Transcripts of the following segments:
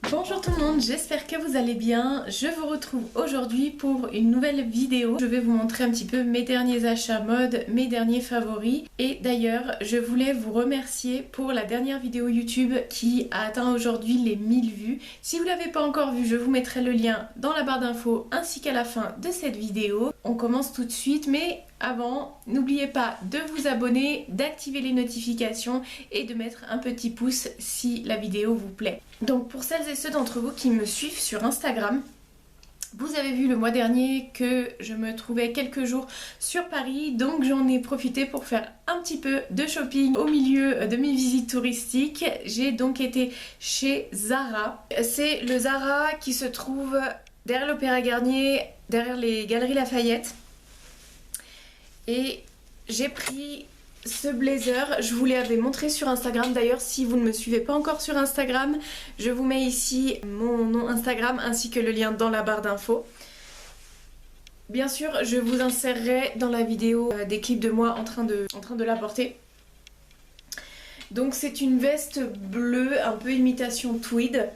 Bonjour tout le monde, j'espère que vous allez bien. Je vous retrouve aujourd'hui pour une nouvelle vidéo. Je vais vous montrer un petit peu mes derniers achats mode, mes derniers favoris. Et d'ailleurs, je voulais vous remercier pour la dernière vidéo YouTube qui a atteint aujourd'hui les 1000 vues. Si vous ne l'avez pas encore vue, je vous mettrai le lien dans la barre d'infos ainsi qu'à la fin de cette vidéo. On commence tout de suite, mais avant, n'oubliez pas de vous abonner, d'activer les notifications et de mettre un petit pouce si la vidéo vous plaît. Donc pour celles et ceux d'entre vous qui me suivent sur Instagram, vous avez vu le mois dernier que je me trouvais quelques jours sur Paris, donc j'en ai profité pour faire un petit peu de shopping au milieu de mes visites touristiques. J'ai donc été chez Zara. C'est le Zara qui se trouve derrière l'Opéra Garnier, derrière les Galeries Lafayette. Et j'ai pris ce blazer, je vous l'avais montré sur Instagram. D'ailleurs, si vous ne me suivez pas encore sur Instagram, je vous mets ici mon nom Instagram ainsi que le lien dans la barre d'infos. Bien sûr, je vous insérerai dans la vidéo des clips de moi en train de la porter. Donc c'est une veste bleue, un peu imitation tweed,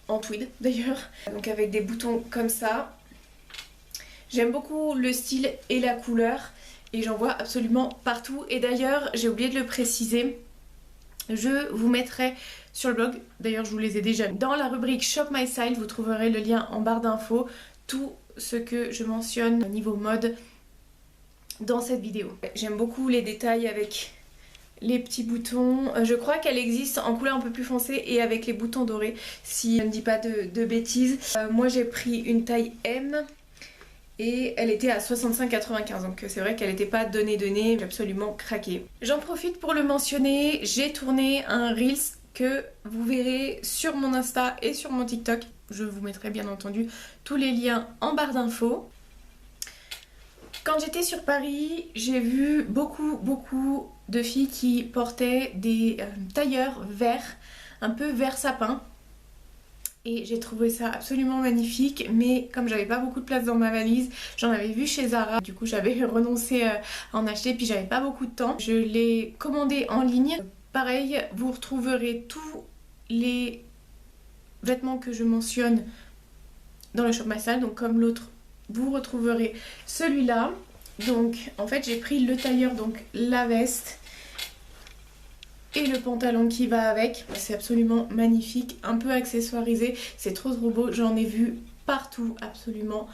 en tweed d'ailleurs, donc avec des boutons comme ça. J'aime beaucoup le style et la couleur. Et j'en vois absolument partout. Et d'ailleurs, j'ai oublié de le préciser, je vous mettrai sur le blog, d'ailleurs je vous les ai déjà mis, dans la rubrique Shop My Style, vous trouverez le lien en barre d'infos, tout ce que je mentionne au niveau mode dans cette vidéo. J'aime beaucoup les détails avec les petits boutons. Je crois qu'elle existe en couleur un peu plus foncée et avec les boutons dorés, si je ne dis pas de bêtises. Moi j'ai pris une taille M. Et elle était à 65,95, donc c'est vrai qu'elle n'était pas donnée, j'ai absolument craqué. J'en profite pour le mentionner, j'ai tourné un Reels que vous verrez sur mon Insta et sur mon TikTok. Je vous mettrai bien entendu tous les liens en barre d'infos. Quand j'étais sur Paris, j'ai vu beaucoup de filles qui portaient des tailleurs verts, un peu vert sapin. Et j'ai trouvé ça absolument magnifique, mais comme j'avais pas beaucoup de place dans ma valise, j'en avais vu chez Zara. Du coup j'avais renoncé à en acheter, puis j'avais pas beaucoup de temps. Je l'ai commandé en ligne. Pareil, vous retrouverez tous les vêtements que je mentionne dans le Shop My Style. Donc comme l'autre, vous retrouverez celui-là. Donc en fait j'ai pris le tailleur, donc la veste et le pantalon qui va avec. C'est absolument magnifique, un peu accessoirisé, c'est trop beau, j'en ai vu partout, absolument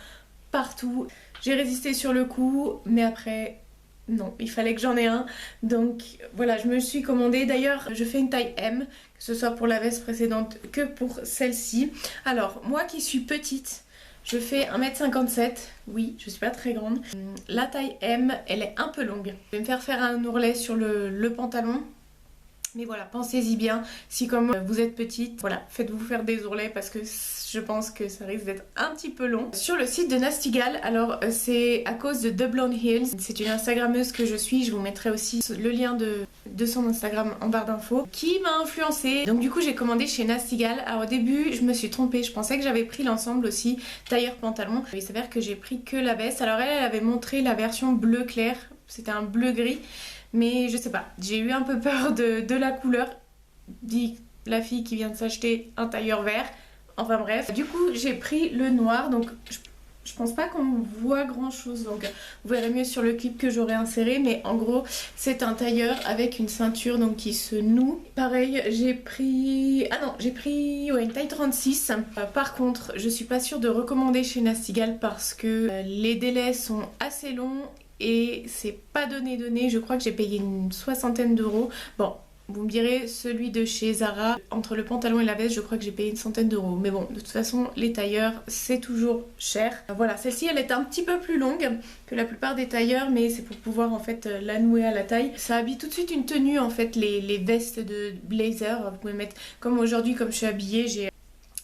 partout. J'ai résisté sur le coup, mais après non, il fallait que j'en ai un, donc voilà, je me suis commandée. D'ailleurs je fais une taille M, que ce soit pour la veste précédente que pour celle-ci. Alors moi qui suis petite, je fais 1m57, oui, je suis pas très grande. La taille M, elle est un peu longue. Je vais me faire un ourlet sur le pantalon. Mais voilà, pensez-y bien, si comme vous êtes petite, voilà, faites-vous faire des ourlets parce que je pense que ça risque d'être un petit peu long. Sur le site de Nasty Gal, alors c'est à cause de The Blonde Hills, c'est une Instagrammeuse que je suis, je vous mettrai aussi le lien de son Instagram en barre d'infos, qui m'a influencée. Donc du coup j'ai commandé chez Nasty Gal. Alors au début je me suis trompée, je pensais que j'avais pris l'ensemble aussi, tailleur pantalon. Il s'avère que j'ai pris que la veste. Alors elle avait montré la version bleu clair, c'était un bleu gris. Mais je sais pas, j'ai eu un peu peur de la couleur, dit la fille qui vient de s'acheter un tailleur vert. Enfin bref, du coup j'ai pris le noir, donc je pense pas qu'on voit grand chose, donc vous verrez mieux sur le clip que j'aurai inséré. Mais en gros c'est un tailleur avec une ceinture donc qui se noue. Pareil j'ai pris, ouais, une taille 36. Par contre je suis pas sûre de recommander chez Nasty Gal parce que les délais sont assez longs. Et c'est pas donné, je crois que j'ai payé une 60aine d'euros. Bon, vous me direz, celui de chez Zara, entre le pantalon et la veste, je crois que j'ai payé une 100aine d'euros. Mais bon, de toute façon, les tailleurs, c'est toujours cher. Voilà, celle-ci, elle est un petit peu plus longue que la plupart des tailleurs, mais c'est pour pouvoir en fait la nouer à la taille. Ça habille tout de suite une tenue, en fait, les vestes de blazer. Vous pouvez mettre, comme aujourd'hui, comme je suis habillée, j'ai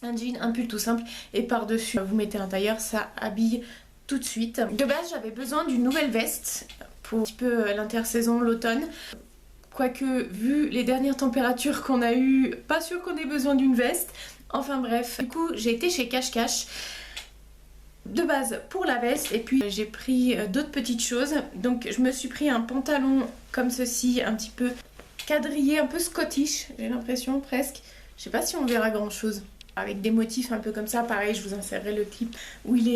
un jean, un pull tout simple, et par-dessus, vous mettez un tailleur, ça habille tout de suite. De base j'avais besoin d'une nouvelle veste pour un petit peu l'intersaison, l'automne. Quoique vu les dernières températures qu'on a eues, pas sûr qu'on ait besoin d'une veste. Enfin bref, du coup j'ai été chez Cash Cash de base pour la veste et puis j'ai pris d'autres petites choses. Donc je me suis pris un pantalon comme ceci, un petit peu quadrillé, un peu scottish, j'ai l'impression presque. Je sais pas si on verra grand chose. Avec des motifs un peu comme ça, pareil, je vous insérerai le clip où il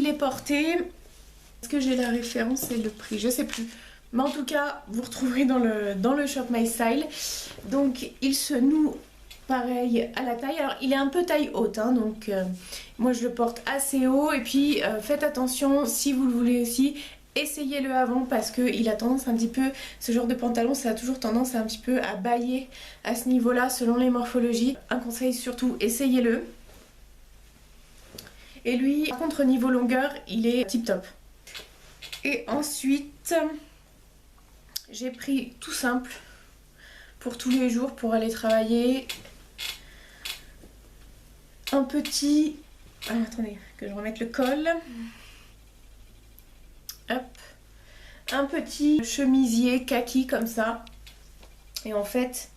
est porté. Est-ce que j'ai la référence et le prix? Je sais plus. Mais en tout cas, vous retrouverez dans le Shop My Style. Donc il se noue pareil à la taille. Alors il est un peu taille haute, hein, donc moi je le porte assez haut. Et puis faites attention, si vous le voulez aussi, essayez-le avant parce qu'il a tendance un petit peu, ce genre de pantalon, ça a toujours tendance un petit peu à bailler à ce niveau-là selon les morphologies. Un conseil surtout, essayez-le. Et lui, par contre, niveau longueur, il est tip top. Et ensuite, j'ai pris tout simple pour tous les jours, pour aller travailler. Un petit... Ah, attendez, que je remette le col. Hop. Un petit chemisier kaki comme ça. Et en fait,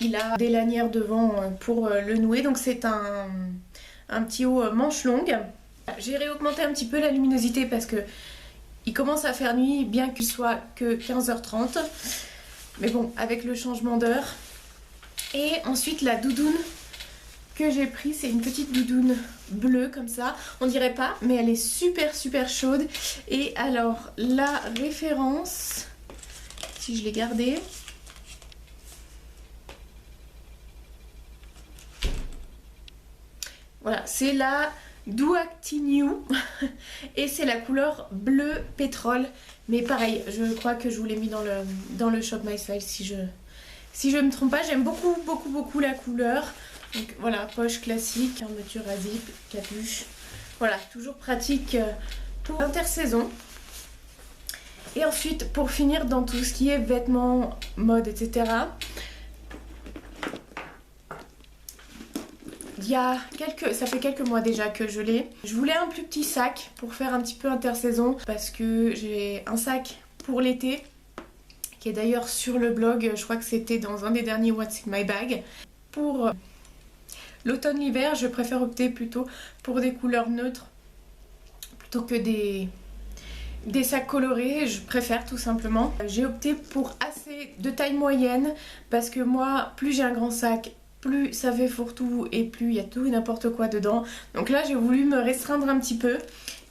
il a des lanières devant pour le nouer. Donc c'est un petit haut manche longue. J'ai réaugmenté un petit peu la luminosité parce que il commence à faire nuit, bien qu'il soit que 15h30. Mais bon, avec le changement d'heure. Et ensuite la doudoune que j'ai pris, c'est une petite doudoune bleue comme ça. On dirait pas, mais elle est super super chaude. Et alors la référence, si je l'ai gardée, voilà, c'est la Duactiniu et c'est la couleur bleu pétrole. Mais pareil, je crois que je vous l'ai mis dans le Shop My Style si je me trompe pas. J'aime beaucoup la couleur. Donc voilà, poche classique, fermeture à zip, capuche. Voilà, toujours pratique pour l'intersaison. Et ensuite, pour finir dans tout ce qui est vêtements, mode, etc. Ça fait quelques mois déjà que je l'ai. Je voulais un plus petit sac pour faire un petit peu intersaison parce que j'ai un sac pour l'été qui est d'ailleurs sur le blog. Je crois que c'était dans un des derniers What's in my bag. Pour l'automne-l'hiver, je préfère opter plutôt pour des couleurs neutres plutôt que des sacs colorés. Je préfère tout simplement. J'ai opté pour assez de taille moyenne parce que moi, plus j'ai un grand sac, plus ça fait fourre-tout et plus il y a tout et n'importe quoi dedans. Donc là j'ai voulu me restreindre un petit peu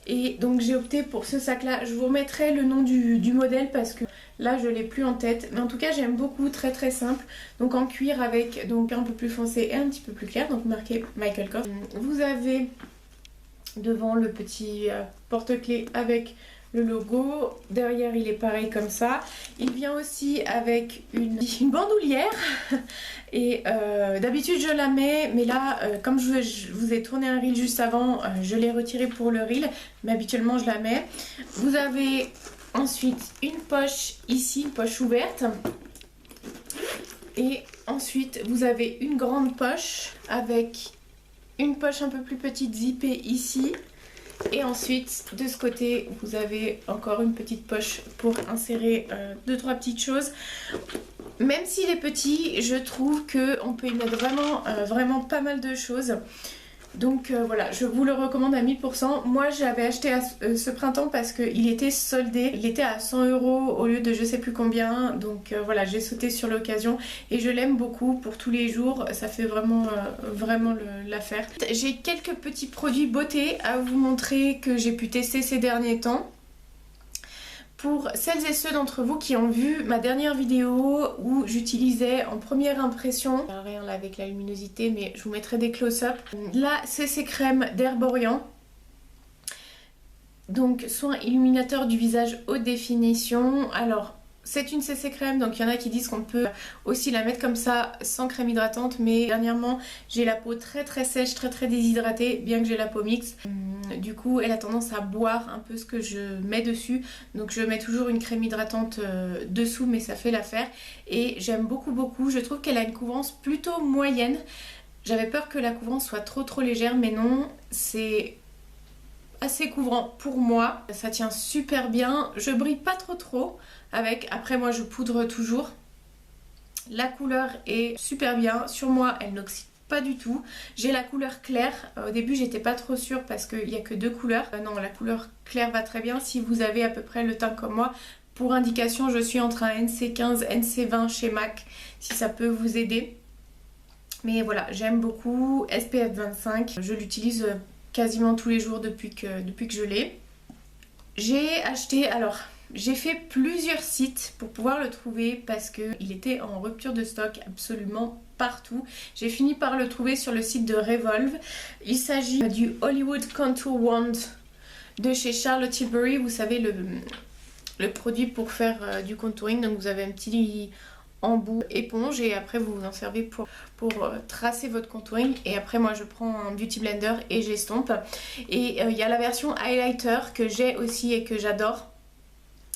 et donc j'ai opté pour ce sac là. Je vous remettrai le nom du modèle parce que là je l'ai plus en tête, mais en tout cas j'aime beaucoup, très très simple. Donc en cuir avec donc un peu plus foncé et un petit peu plus clair, donc marqué Michael Kors. Vous avez devant le petit porte-clés avec le logo, derrière il est pareil comme ça. Il vient aussi avec une bandoulière et d'habitude je la mets, mais là comme je vous ai tourné un reel juste avant, je l'ai retiré pour le reel, mais habituellement je la mets. Vous avez ensuite une poche ici, une poche ouverte, et ensuite vous avez une grande poche avec une poche un peu plus petite zippée ici. Et ensuite, de ce côté, vous avez encore une petite poche pour insérer 2-3 petites choses. Même s'il est petit, je trouve qu'on peut y mettre vraiment pas mal de choses. Donc voilà, je vous le recommande à 1000%. Moi, j'avais acheté ce printemps parce qu'il était soldé. Il était à 100 € au lieu de je sais plus combien. Donc voilà, j'ai sauté sur l'occasion et je l'aime beaucoup pour tous les jours. Ça fait vraiment l'affaire. J'ai quelques petits produits beauté à vous montrer que j'ai pu tester ces derniers temps. Pour celles et ceux d'entre vous qui ont vu ma dernière vidéo où j'utilisais en première impression, rien là avec la luminosité, mais je vous mettrai des close-up, la CC crème d'Herborian. Donc soin illuminateur du visage haute définition. Alors c'est une CC crème, donc il y en a qui disent qu'on peut aussi la mettre comme ça sans crème hydratante, mais dernièrement j'ai la peau très sèche, très déshydratée, bien que j'ai la peau mixte. Du coup elle a tendance à boire un peu ce que je mets dessus, donc je mets toujours une crème hydratante dessous, mais ça fait l'affaire. Et j'aime beaucoup, je trouve qu'elle a une couvrance plutôt moyenne. J'avais peur que la couvrance soit trop légère, mais non, c'est assez couvrant pour moi. Ça tient super bien, je brille pas trop avec. Après moi je poudre toujours. La couleur est super bien, sur moi elle n'oxyde pas du tout. J'ai la couleur claire, au début j'étais pas trop sûre parce qu'il n'y a que deux couleurs. Non, la couleur claire va très bien. Si vous avez à peu près le teint comme moi, Pour indication, je suis entre un NC15 et NC20 chez MAC, si ça peut vous aider. Mais voilà, j'aime beaucoup SPF 25. Je l'utilise quasiment tous les jours depuis que je l'ai. J'ai acheté, alors j'ai fait plusieurs sites pour pouvoir le trouver parce qu'il était en rupture de stock absolument partout. J'ai fini par le trouver sur le site de Revolve. Il s'agit du Hollywood Contour Wand de chez Charlotte Tilbury. Vous savez, le produit pour faire du contouring. Donc vous avez un petit embout éponge et après vous vous en servez pour tracer votre contouring. Et après moi je prends un beauty blender et j'estompe. Et il y a la version highlighter que j'ai aussi et que j'adore.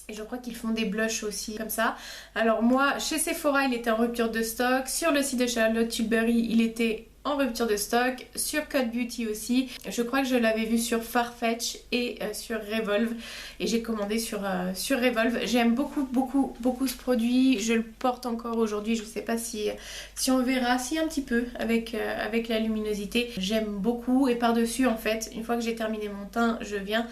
Et je crois qu'ils font des blushs aussi comme ça. Alors moi chez Sephora il était en rupture de stock. Sur le site de Charlotte Tilbury il était en rupture de stock. Sur Cut Beauty aussi. Je crois que je l'avais vu sur Farfetch et sur Revolve. Et j'ai commandé sur Revolve. J'aime beaucoup ce produit. Je le porte encore aujourd'hui. Je ne sais pas si on verra. Si un petit peu avec la luminosité. J'aime beaucoup. Et par-dessus en fait, une fois que j'ai terminé mon teint, je viens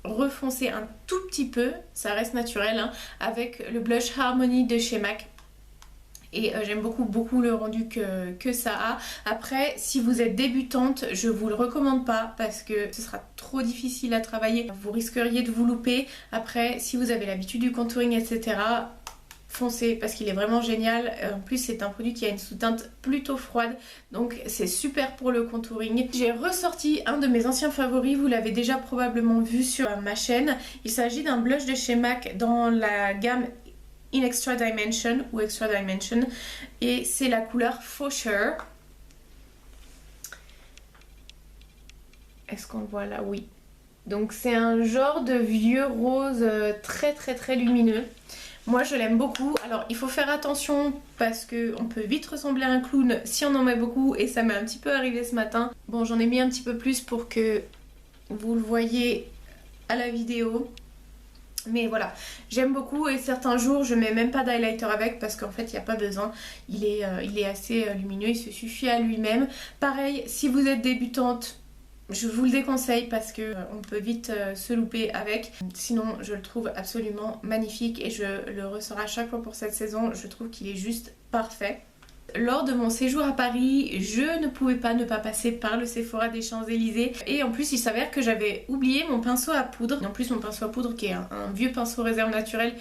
refoncer un tout petit peu, ça reste naturel, hein, avec le blush Harmony de chez MAC. Et j'aime beaucoup le rendu que ça a. Après, si vous êtes débutante, je vous le recommande pas parce que ce sera trop difficile à travailler. Vous risqueriez de vous louper. Après, si vous avez l'habitude du contouring, etc., foncez parce qu'il est vraiment génial. En plus c'est un produit qui a une sous-teinte plutôt froide, donc c'est super pour le contouring. J'ai ressorti un de mes anciens favoris, vous l'avez déjà probablement vu sur ma chaîne. Il s'agit d'un blush de chez MAC dans la gamme In Extra Dimension ou Extra Dimension et c'est la couleur Faucheur. Est-ce qu'on le voit là? Oui. Donc c'est un genre de vieux rose très lumineux. Moi je l'aime beaucoup. Alors il faut faire attention parce qu'on peut vite ressembler à un clown si on en met beaucoup et ça m'est un petit peu arrivé ce matin. Bon, j'en ai mis un petit peu plus pour que vous le voyez à la vidéo. Mais voilà, j'aime beaucoup et certains jours je mets même pas d'highlighter avec parce qu'en fait il n'y a pas besoin. Il est assez lumineux, il se suffit à lui-même. Pareil, si vous êtes débutante, je vous le déconseille parce que on peut vite se louper avec. Sinon je le trouve absolument magnifique et je le ressors à chaque fois pour cette saison. Je trouve qu'il est juste parfait. Lors de mon séjour à Paris, je ne pouvais pas ne pas passer par le Sephora des Champs-Élysées. Et en plus il s'avère que j'avais oublié mon pinceau à poudre. En plus mon pinceau à poudre qui est un vieux pinceau réserve naturelle.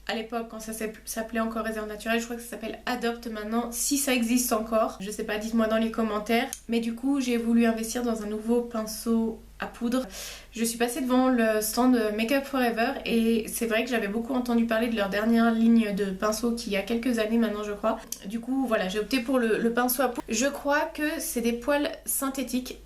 À l'époque quand ça s'appelait encore réserve naturelle, je crois que ça s'appelle Adopt maintenant, si ça existe encore, je sais pas, dites-moi dans les commentaires. Mais du coup j'ai voulu investir dans un nouveau pinceau à poudre. Je suis passée devant le stand Make Up For Ever et c'est vrai que j'avais beaucoup entendu parler de leur dernière ligne de pinceaux qui a quelques années maintenant je crois. Du coup voilà, j'ai opté pour le pinceau à poudre. Je crois que c'est des poils synthétiques.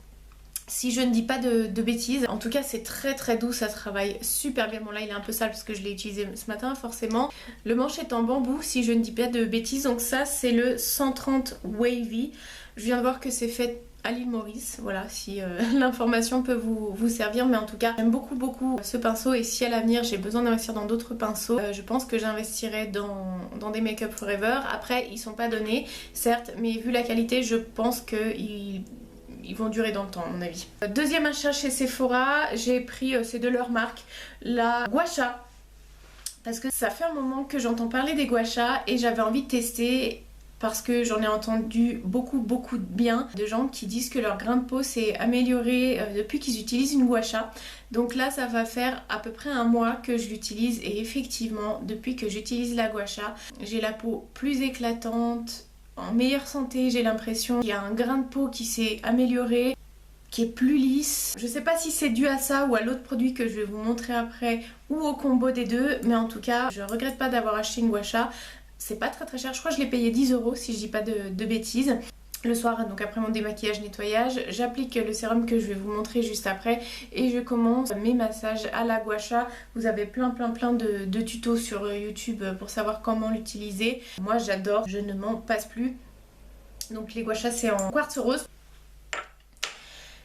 Si je ne dis pas de bêtises, en tout cas c'est très doux, ça travaille super bien. Bon là il est un peu sale parce que je l'ai utilisé ce matin forcément. Le manche est en bambou si je ne dis pas de bêtises, donc ça c'est le 130 Wavy. Je viens de voir que c'est fait à l'île Maurice, voilà si l'information peut vous servir, mais en tout cas j'aime beaucoup ce pinceau et si à l'avenir j'ai besoin d'investir dans d'autres pinceaux, je pense que j'investirai dans des Make Up For Ever. Après ils sont pas donnés certes, mais vu la qualité je pense qu'ils vont durer dans le temps à mon avis. Deuxième achat chez Sephora, j'ai pris, c'est de leur marque, la Gua Sha. Parce que ça fait un moment que j'entends parler des Gua Sha et j'avais envie de tester parce que j'en ai entendu beaucoup de bien de gens qui disent que leur grain de peau s'est amélioré depuis qu'ils utilisent une Gua Sha. Donc là ça va faire à peu près un mois que je l'utilise et effectivement depuis que j'utilise la Gua Sha, j'ai la peau plus éclatante, en meilleure santé, j'ai l'impression qu'il y a un grain de peau qui s'est amélioré, qui est plus lisse. Je sais pas si c'est dû à ça ou à l'autre produit que je vais vous montrer après ou au combo des deux, mais en tout cas je regrette pas d'avoir acheté une Gua Sha. C'est pas très cher, je crois que je l'ai payé 10 € si je dis pas de bêtises. Le soir, donc après mon démaquillage nettoyage, j'applique le sérum que je vais vous montrer juste après et je commence mes massages à la Gua Sha. Vous avez plein de tutos sur YouTube pour savoir comment l'utiliser. Moi j'adore, je ne m'en passe plus. Donc les Gua Sha c'est en quartz rose.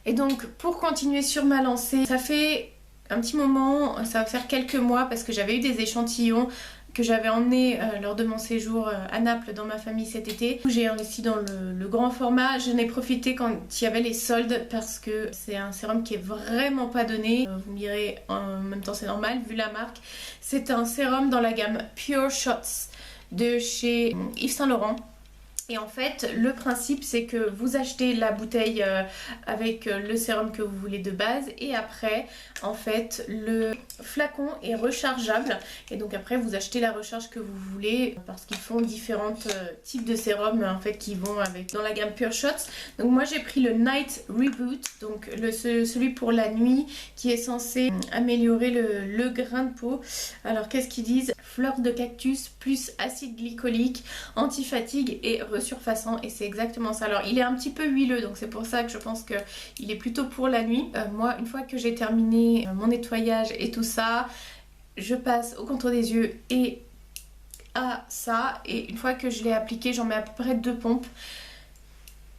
Et donc pour continuer sur ma lancée, ça fait un petit moment, ça va faire quelques mois parce que j'avais eu des échantillons que j'avais emmené lors de mon séjour à Naples dans ma famille cet été. J'ai investi dans le grand format. J'en ai profité quand il y avait les soldes parce que c'est un sérum qui est vraiment pas donné. Vous me direz en même temps c'est normal vu la marque. C'est un sérum dans la gamme Pure Shots de chez Yves Saint Laurent. Et en fait, le principe, c'est que vous achetez la bouteille avec le sérum que vous voulez de base. Et après, en fait, le flacon est rechargeable. Et donc après, vous achetez la recharge que vous voulez. Parce qu'ils font différents types de sérums, en fait, qui vont avec dans la gamme Pure Shots. Donc moi, j'ai pris le Night Reboot. Donc celui pour la nuit, qui est censé améliorer le grain de peau. Alors, qu'est-ce qu'ils disent? Fleurs de cactus plus acide glycolique, anti-fatigue et surfaçant, et c'est exactement ça. Alors il est un petit peu huileux, donc c'est pour ça que je pense que il est plutôt pour la nuit. Moi, une fois que j'ai terminé mon nettoyage et tout ça, je passe au contour des yeux et à ça, et une fois que je l'ai appliqué, j'en mets à peu près 2 pompes.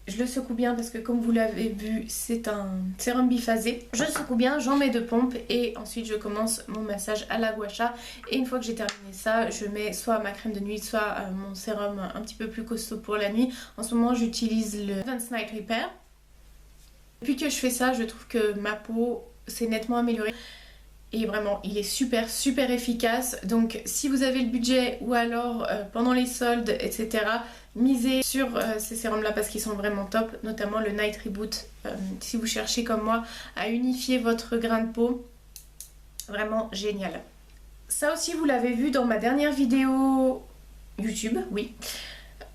Je le secoue bien parce que comme vous l'avez vu, c'est un sérum biphasé. Je le secoue bien, j'en mets 2 pompes et ensuite je commence mon massage à la gua sha. Et une fois que j'ai terminé ça, je mets soit ma crème de nuit, soit mon sérum un petit peu plus costaud pour la nuit. En ce moment, j'utilise le Advanced Night Repair. Depuis que je fais ça, je trouve que ma peau s'est nettement améliorée. Et vraiment, il est super super efficace. Donc si vous avez le budget ou alors pendant les soldes, etc., misez sur ces sérums là parce qu'ils sont vraiment top. Notamment le Night Reboot, si vous cherchez comme moi à unifier votre grain de peau. Vraiment génial. Ça aussi, vous l'avez vu dans ma dernière vidéo YouTube, oui.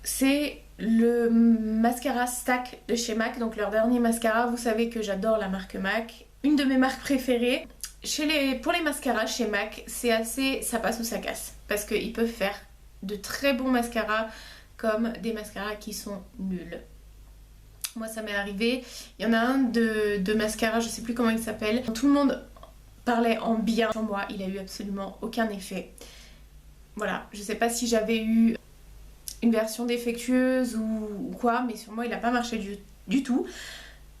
C'est le mascara Stack de chez MAC. Donc leur dernier mascara, vous savez que j'adore la marque MAC. Une de mes marques préférées. Pour les mascaras chez MAC, c'est assez ça passe ou ça casse. Parce qu'ils peuvent faire de très bons mascaras comme des mascaras qui sont nuls. Moi, ça m'est arrivé. Il y en a un de mascara, je sais plus comment il s'appelle. Tout le monde parlait en bien. Sur moi, il a eu absolument aucun effet. Voilà, je sais pas si j'avais eu une version défectueuse ou quoi, mais sur moi, il n'a pas marché du tout.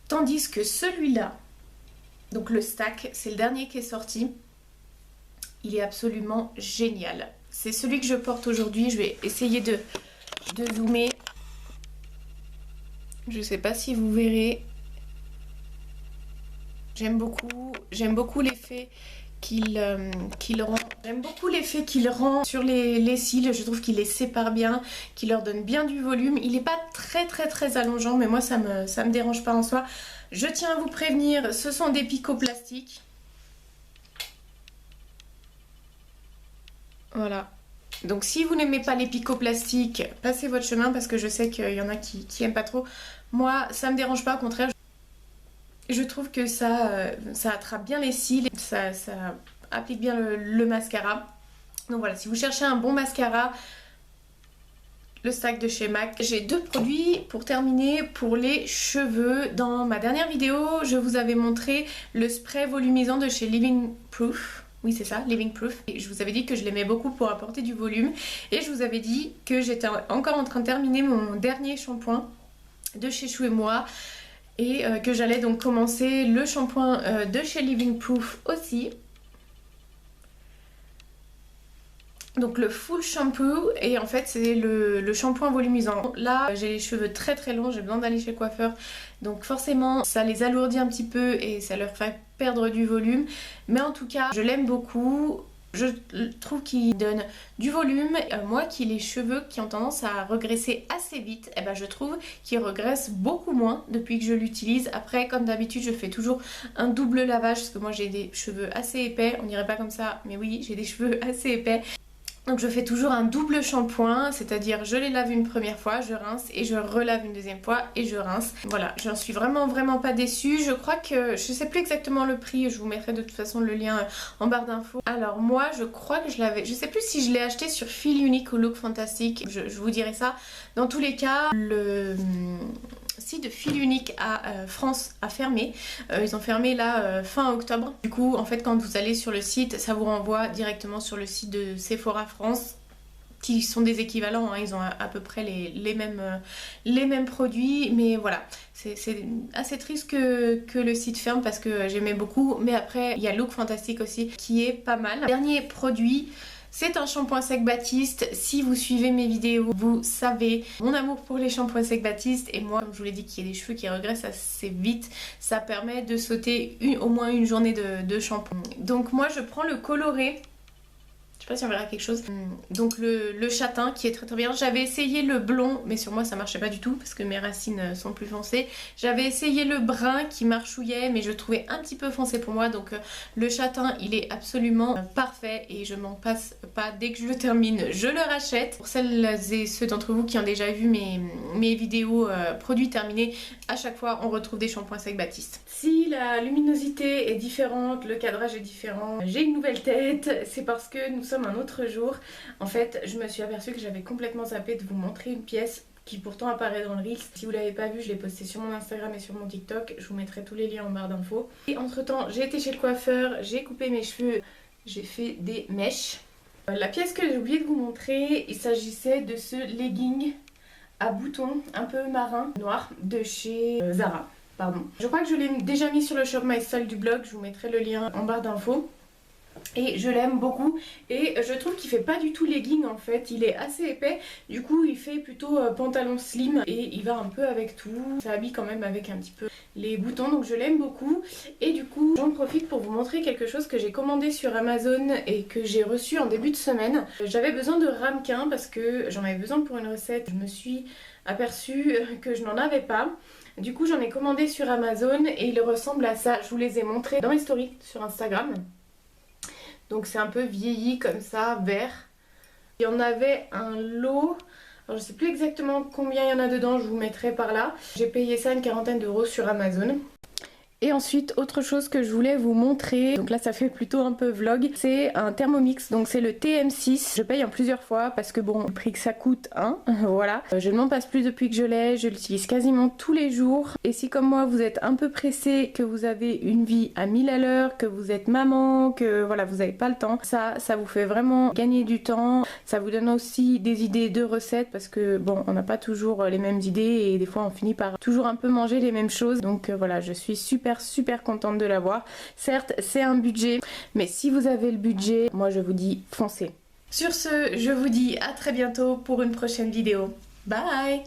Tandis que celui-là, donc le Stack, c'est le dernier qui est sorti. Il est absolument génial. C'est celui que je porte aujourd'hui. Je vais essayer de zoomer. Je sais pas si vous verrez. J'aime beaucoup l'effet qu'il rend. J'aime beaucoup l'effet qu'il rend sur les cils. Je trouve qu'il les sépare bien, qu'il leur donne bien du volume. Il n'est pas très allongeant, mais moi ça me dérange pas en soi. Je tiens à vous prévenir, ce sont des picots plastiques. Voilà. Donc si vous n'aimez pas les picots plastiques, passez votre chemin parce que je sais qu'il y en a qui aiment pas trop. Moi, ça me dérange pas, au contraire. Je trouve que ça attrape bien les cils, ça applique bien le mascara. Donc voilà, si vous cherchez un bon mascara, le Stack de chez MAC. J'ai 2 produits pour terminer pour les cheveux. Dans ma dernière vidéo, je vous avais montré le spray volumisant de chez Living Proof. Oui, c'est ça, Living Proof. Et je vous avais dit que je l'aimais beaucoup pour apporter du volume. Et je vous avais dit que j'étais encore en train de terminer mon dernier shampoing de chez Chou et Moi. Et que j'allais donc commencer le shampoing de chez Living Proof aussi. Donc le full shampoo, et en fait c'est le shampoing volumisant. Là j'ai les cheveux très longs, j'ai besoin d'aller chez le coiffeur, donc forcément ça les alourdit un petit peu et ça leur fait perdre du volume. Mais en tout cas je l'aime beaucoup, je trouve qu'il donne du volume. Moi qui ai les cheveux qui ont tendance à regresser assez vite, et ben je trouve qu'il regresse beaucoup moins depuis que je l'utilise. Après, comme d'habitude, je fais toujours un double lavage parce que moi j'ai des cheveux assez épais. On dirait pas comme ça, mais oui, j'ai des cheveux assez épais. Donc je fais toujours un double shampoing, c'est-à-dire je les lave une première fois, je rince et je relave une deuxième fois et je rince. Voilà, j'en suis vraiment pas déçue. Je crois que, je sais plus exactement le prix, je vous mettrai de toute façon le lien en barre d'infos. Alors moi je crois que je l'avais, je sais plus si je l'ai acheté sur Feel Unique ou Look Fantastic, je vous dirai ça. Dans tous les cas, le site de Feel Unique à France a fermé. Ils ont fermé là fin octobre. Du coup, en fait, quand vous allez sur le site, ça vous renvoie directement sur le site de Sephora France, qui sont des équivalents, hein. Ils ont à peu près les mêmes produits. Mais voilà, c'est assez triste que le site ferme parce que j'aimais beaucoup. Mais après, il y a Look Fantastic aussi qui est pas mal. Dernier produit, C'est un shampoing sec Baptiste. Si vous suivez mes vidéos, vous savez mon amour pour les shampoings sec Baptiste. Et moi, comme je vous l'ai dit, qu'il y a des cheveux qui regressent assez vite, ça permet de sauter au moins une journée de shampoing. Donc moi, je prends le coloré. Je sais pas si on verra quelque chose. Donc le châtain qui est très très bien. J'avais essayé le blond, mais sur moi ça marchait pas du tout parce que mes racines sont plus foncées. J'avais essayé le brun qui marchouillait, mais je le trouvais un petit peu foncé pour moi. Donc le châtain il est absolument parfait et je m'en passe pas. Dès que je le termine, je le rachète. Pour celles et ceux d'entre vous qui ont déjà vu mes vidéos produits terminés, à chaque fois on retrouve des shampoings sec Baptiste. Si la luminosité est différente, le cadrage est différent, j'ai une nouvelle tête, c'est parce que nous sommes un autre jour. En fait, je me suis aperçue que j'avais complètement zappé de vous montrer une pièce qui pourtant apparaît dans le Reels. Si vous l'avez pas vu, je l'ai posté sur mon Instagram et sur mon TikTok. Je vous mettrai tous les liens en barre d'infos. Et entre temps, j'ai été chez le coiffeur, j'ai coupé mes cheveux, j'ai fait des mèches. La pièce que j'ai oublié de vous montrer, il s'agissait de ce legging à boutons un peu marin noir de chez Zara. Pardon. Je crois que je l'ai déjà mis sur le Shop My Style du blog, je vous mettrai le lien en barre d'infos. Et je l'aime beaucoup et je trouve qu'il fait pas du tout legging en fait, il est assez épais, du coup il fait plutôt pantalon slim et il va un peu avec tout, ça habille quand même avec un petit peu les boutons, donc je l'aime beaucoup. Et du coup j'en profite pour vous montrer quelque chose que j'ai commandé sur Amazon et que j'ai reçu en début de semaine. J'avais besoin de ramequins parce que j'en avais besoin pour une recette, je me suis aperçue que je n'en avais pas. Du coup j'en ai commandé sur Amazon et il ressemble à ça, je vous les ai montrés dans les stories sur Instagram. Donc c'est un peu vieilli comme ça, vert. Il y en avait un lot, alors je sais plus exactement combien il y en a dedans, je vous mettrai par là. J'ai payé ça une quarantaine d'euros sur Amazon. Et ensuite, autre chose que je voulais vous montrer, donc là ça fait plutôt un peu vlog, c'est un Thermomix, donc c'est le TM6. Je paye en plusieurs fois parce que bon, le prix que ça coûte, hein, voilà. Je ne m'en passe plus depuis que je l'ai, je l'utilise quasiment tous les jours. Et si comme moi vous êtes un peu pressé, que vous avez une vie à 1000 à l'heure, que vous êtes maman, que voilà vous n'avez pas le temps, ça vous fait vraiment gagner du temps. Ça vous donne aussi des idées de recettes parce que bon, on n'a pas toujours les mêmes idées et des fois on finit par toujours un peu manger les mêmes choses. Donc voilà, je suis super contente de l'avoir. Certes, c'est un budget, mais si vous avez le budget, moi je vous dis foncez. Sur ce, je vous dis à très bientôt pour une prochaine vidéo. Bye!